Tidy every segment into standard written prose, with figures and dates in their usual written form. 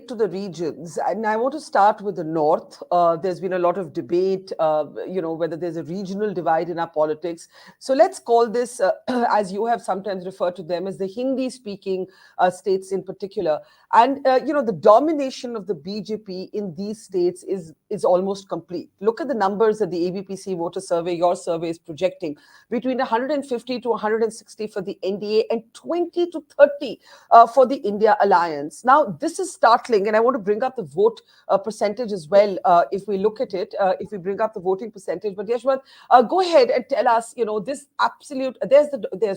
to the regions, and I want to start with the north. There's been a lot of debate, whether there's a regional divide in our politics. So let's call this, as you have sometimes referred to them, as the Hindi-speaking states in particular. And the domination of the BJP in these states is almost complete. Look at the numbers that the ABP-CVOTER survey, your survey, is projecting: between 150 to 160 for the NDA and 20 to 30 for the India Alliance. Now, this is startling, and I want to bring up the vote percentage as well. If we look at it, if we bring up the voting percentage, but Yashwant, go ahead and tell us. This absolute there's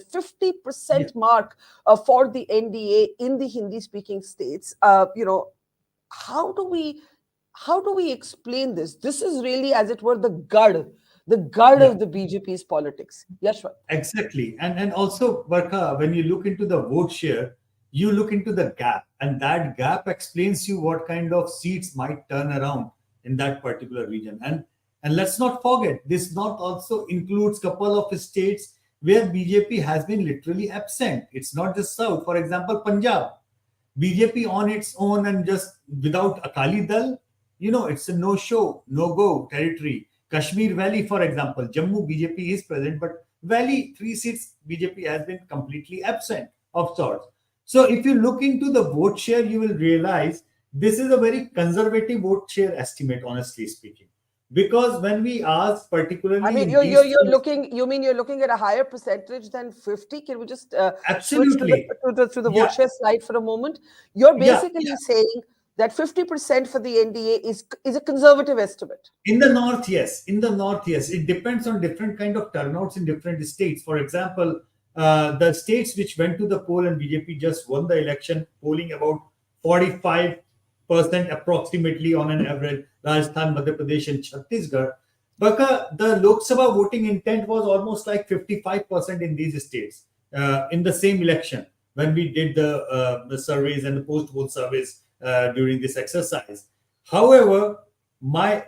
50% mark for the NDA in the Hindi-speaking states. How do we explain this? This is really, as it were, the gud of the BJP's politics. Yashwant. Exactly. And also, Barkha, when you look into the vote share, you look into the gap, and that gap explains you what kind of seats might turn around in that particular region. And let's not forget, this not also includes couple of states where BJP has been literally absent. It's not just South. For example, Punjab, BJP on its own and just without Akali Dal, it's a no-show, no-go territory. Kashmir Valley, for example, Jammu BJP is present, but Valley, 3 seats, BJP has been completely absent of sorts. So if you look into the vote share, you will realize this is a very conservative vote share estimate, honestly speaking. Because when we ask particularly... I mean, you're looking at a higher percentage than 50? Can we just absolutely switch to the vote share slide for a moment? You're basically saying that 50% for the NDA is a conservative estimate. In the north, yes. It depends on different kind of turnouts in different states. For example, the states which went to the poll and BJP just won the election, polling about 45% approximately on an average, Rajasthan, Madhya Pradesh and Chhattisgarh. But the Lok Sabha voting intent was almost like 55% in these states in the same election when we did the surveys and the post-poll surveys during this exercise. However, my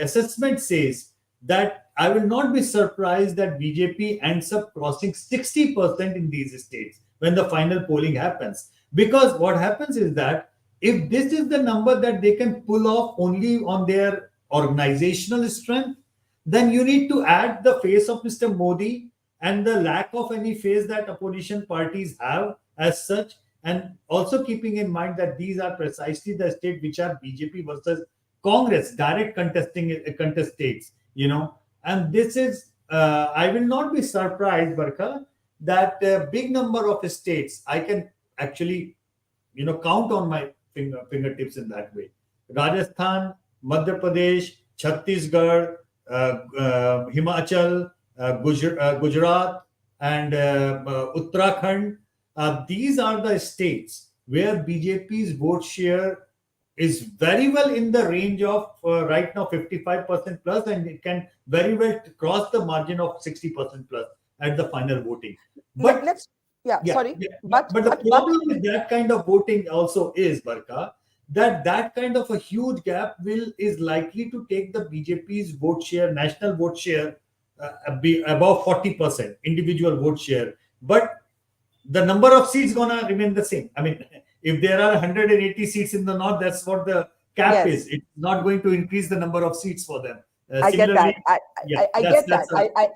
assessment says that I will not be surprised that BJP ends up crossing 60% in these states when the final polling happens. Because what happens is that if this is the number that they can pull off only on their organizational strength, then you need to add the face of Mr. Modi and the lack of any face that opposition parties have as such. And also keeping in mind that these are precisely the states which are BJP versus Congress, direct contest states, And this is, I will not be surprised, Barkha, that a big number of states, I can actually, count on my fingertips in that way. Rajasthan, Madhya Pradesh, Chhattisgarh, Himachal, Gujarat, and Uttarakhand. These are the states where BJP's vote share is very well in the range of right now 55% plus, and it can very well cross the margin of 60% plus at the final voting. But But the problem with that kind of voting also is, Barkha, that kind of a huge gap is likely to take the BJP's vote share, national vote share, be above 40% individual vote share. But the number of seats gonna remain the same. I mean, if there are 180 seats in the north, that's what the cap is. It's not going to increase the number of seats for them. I get that.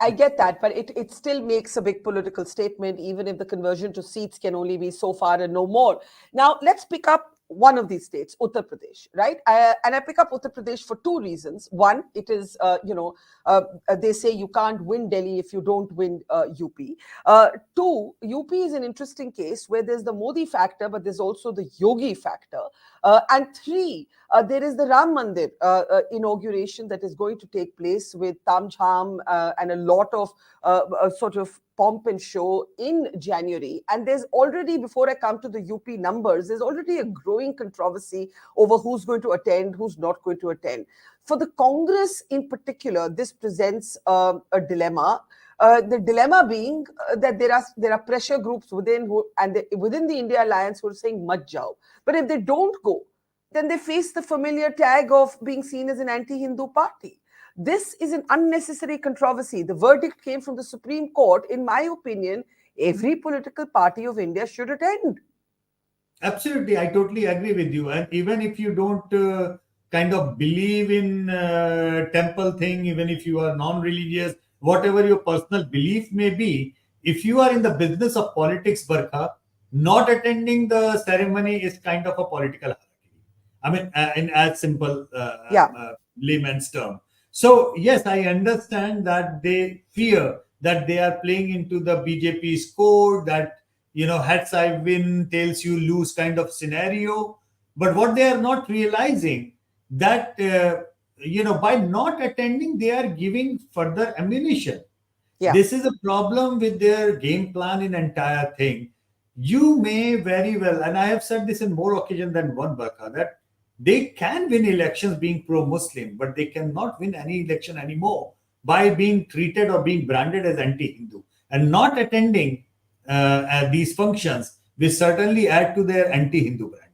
I get that, but it still makes a big political statement, even if the conversion to seats can only be so far and no more. Now, let's pick up one of these states, Uttar Pradesh, right? And I pick up Uttar Pradesh for 2 reasons. One, it is, they say you can't win Delhi if you don't win UP. 2, UP is an interesting case where there's the Modi factor, but there's also the Yogi factor. And 3, there is the Ram Mandir inauguration that is going to take place with Tam Jham and a lot of sort of pomp and show in January. And there's already, before I come to the UP numbers, there's already a growing controversy over who's going to attend, who's not going to attend. For the Congress in particular, this presents a dilemma. The dilemma being that there are pressure groups within the India Alliance who are saying mat jao. But if they don't go, then they face the familiar tag of being seen as an anti-Hindu party. This is an unnecessary controversy. The verdict came from the Supreme Court. In my opinion, every political party of India should attend. Absolutely, I totally agree with you. And even if you don't kind of believe in temple thing, even if you are non-religious, whatever your personal belief may be, if you are in the business of politics, Barkha, not attending the ceremony is kind of a political hierarchy. I mean, in as simple Yeah. layman's term. So yes, I understand that they fear that they are playing into the BJP's code, that heads I win, tails you lose kind of scenario. But what they are not realizing that by not attending, they are giving further ammunition. Yeah. This is a problem with their game plan in entire thing. You may very well, and I have said this in more occasion than one, Barkha, that they can win elections being pro-Muslim, but they cannot win any election anymore by being treated or being branded as anti-Hindu. And not attending these functions will certainly add to their anti-Hindu branding.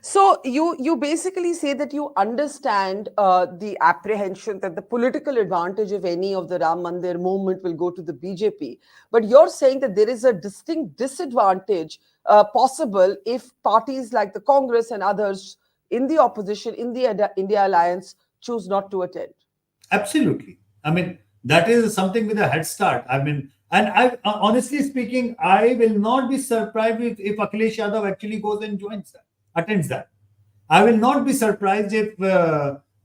So you basically say that you understand the apprehension that the political advantage of any of the Ram Mandir movement will go to the BJP, but you're saying that there is a distinct disadvantage possible if parties like the Congress and others in the opposition in the India alliance choose not to attend. Absolutely. I mean, that is something with a head start. I mean, and I honestly speaking, I will not be surprised if Akhilesh Yadav actually goes and joins that, attends that. I will not be surprised if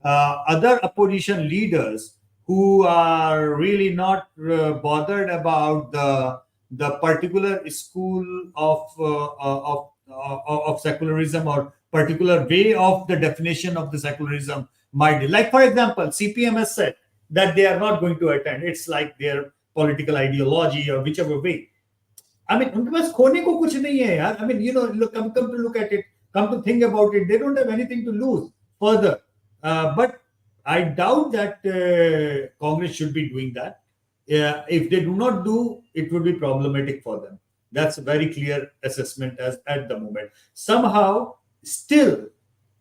other opposition leaders who are really not bothered about the particular school of secularism or particular way of the definition of the secularism might, like for example, CPM has said that they are not going to attend. It's like their political ideology or whichever way. I mean, उनके पास खोने को कुछ नहीं है यार. I mean, look, come to look at it, come to think about it, they don't have anything to lose further. But I doubt that Congress should be doing that. If they do not do, it would be problematic for them. That's a very clear assessment as at the moment. Somehow, still,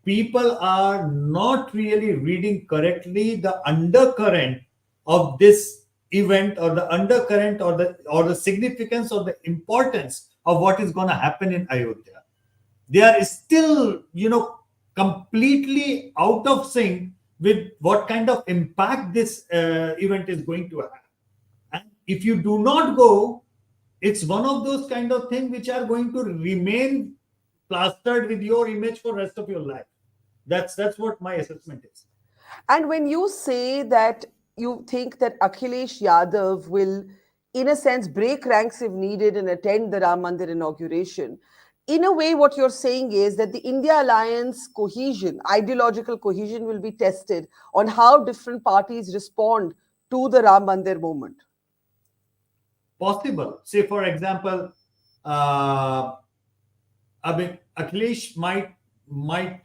people are not really reading correctly the undercurrent of this event, or the undercurrent, or the significance or the importance of what is going to happen in Ayodhya. They are still completely out of sync with what kind of impact this event is going to have. And if you do not go, it's one of those kind of things which are going to remain plastered with your image for rest of your life. That's what my assessment is. And when you say that you think that Akhilesh Yadav will, in a sense, break ranks if needed and attend the Ram Mandir inauguration, in a way, what you're saying is that the India alliance cohesion, ideological cohesion, will be tested on how different parties respond to the Ram Mandir movement. Possible. Say, for example, Akhilesh might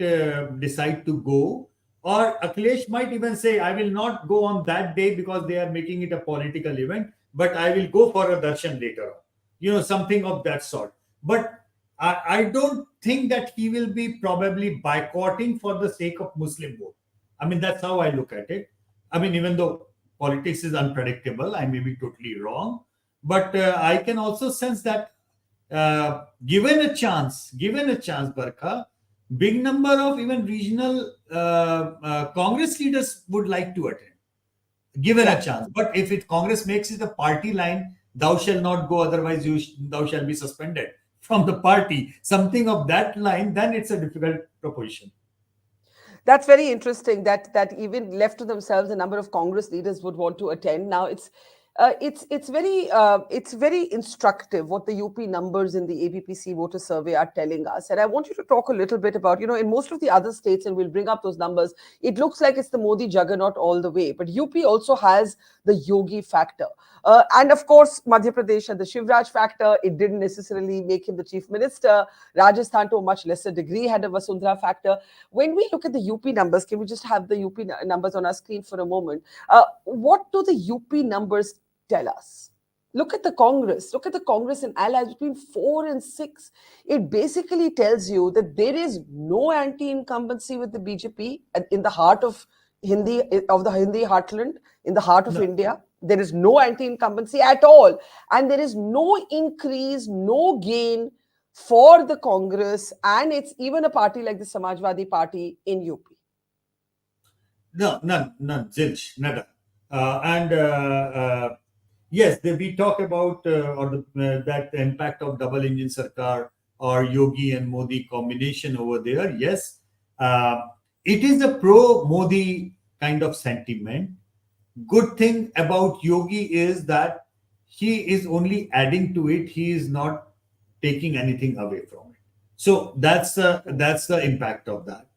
decide to go, or Akhilesh might even say, I will not go on that day because they are making it a political event, but I will go for a darshan later on. Something of that sort. But I don't think that he will be probably boycotting for the sake of Muslim vote. I mean, that's how I look at it. I mean, even though politics is unpredictable, I may be totally wrong, but I can also sense that given a chance, Barkha, big number of even regional Congress leaders would like to attend, given a chance. But if Congress makes it a party line, thou shall not go, otherwise thou shall be suspended from the party, something of that line, then it's a difficult proposition. That's very interesting that even left to themselves, a number of Congress leaders would want to attend. Now it's very instructive what the UP numbers in the ABP-CVOTER survey are telling us. And I want you to talk a little bit about, in most of the other states, and we'll bring up those numbers, it looks like it's the Modi juggernaut all the way. But UP also has the Yogi factor. And of course, Madhya Pradesh had the Shivraj factor. It didn't necessarily make him the chief minister. Rajasthan, to a much lesser degree, had a Vasundhara factor. When we look at the UP numbers, can we just have the UP numbers on our screen for a moment? What do the UP numbers tell us? Look at the Congress and allies between 4 and 6. It basically tells you that there is no anti-incumbency with the BJP in the heart of the Hindi heartland, in the heart of India. There is no anti-incumbency at all. And there is no increase, no gain for the Congress and it's even a party like the Samajwadi Party in UP? No, none, zilch, nada. Yes, we talk about that impact of double engine sarkar or Yogi and Modi combination over there. Yes, it is a pro Modi kind of sentiment. Good thing about Yogi is that he is only adding to it. He is not taking anything away from it. So that's the impact of that.